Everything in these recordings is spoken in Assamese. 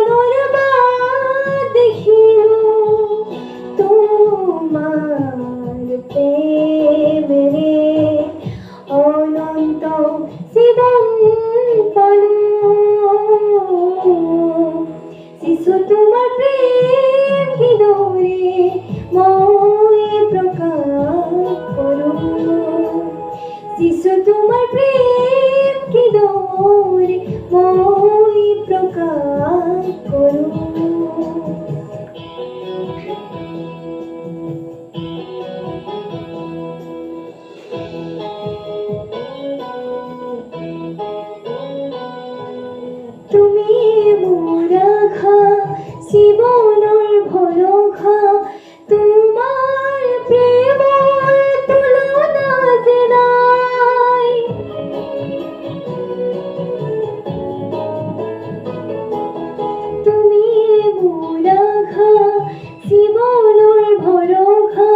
জীবনের বাদ দেখিলো তোমার প্রেমে অনন্ত জীবন পালো শিশু তোমার প্রেম কি দৌড়ে মই প্রকাশ করো শিশু তোমার প্রেম কি দৌড়ে মই প্রকাশ করো তুমি মোৰ আশা জীৱনৰ ভৰসা তোমাৰ প্ৰেমৰ তুলনা যে নাই তুমি মোৰ আশা জীৱনৰ ভৰসা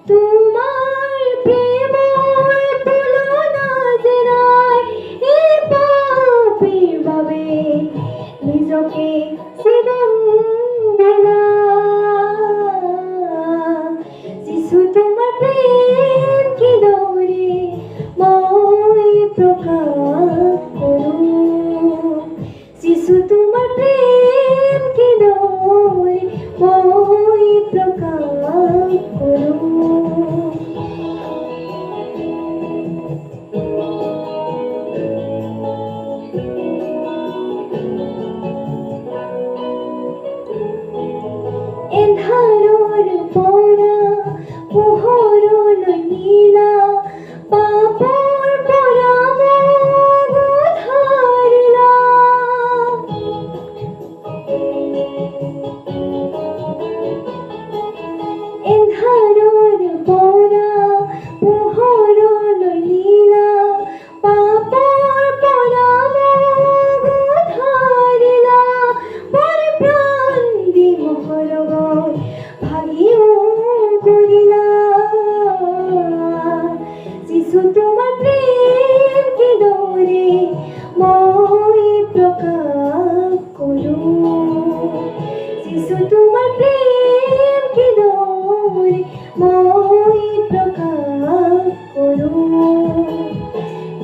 তোমাৰ প্ৰেমৰ তুলনা যে নাই এই পাপীৰ বাবে নিজকে জীবন দিলা যিছু তোমাৰ প্ৰেম কি দৌৰে মই প্ৰকাশ কৰোঁ যিছু তোমাৰ প্ৰেম কি দৌৰে মই প্ৰকাশ কৰোঁ এন্ধাৰৰ পৰা পোহৰলৈ নিলা পাপৰ পৰা মোক উদ্ধাৰিলা এন্ধাৰৰ পৰা পোহৰলৈ নিলা পাপৰ পৰা মোক উদ্ধাৰিলা পৰিপ্ৰাণ দি মহৰগত ভাগিও কৰিলা যিছু তোমাৰ প্ৰেম কি দৌৰে মই প্ৰকাশ কৰোঁ যিছু তোমাৰ প্ৰেম কি দৌৰে মই প্ৰকাশ কৰোঁ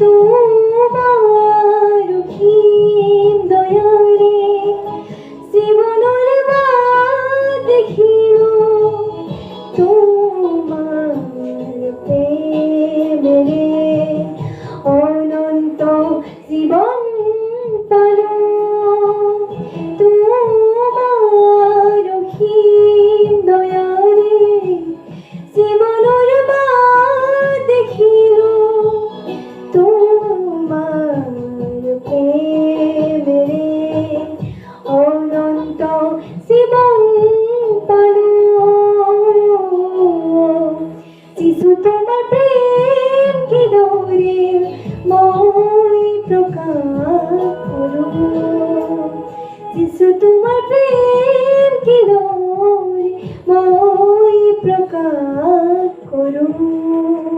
তোমাৰ অসীম দয়াৰে জীৱনৰ বাট দেখিলো তোমাৰ প্ৰেমেৰে অনন্ত জীবন পালো তোমাৰ অসীম দয়াৰে জীৱনৰ বাট দেখিলো তোমাৰ প্ৰেমেৰে অনন্ত জীবন পালো যিছু তোমাৰ প্ৰেম কি দৌৰে মই প্ৰকাশ কৰোঁ যিছু তোমাৰ প্ৰেম কি দৌৰে মই প্ৰকাশ কৰোঁ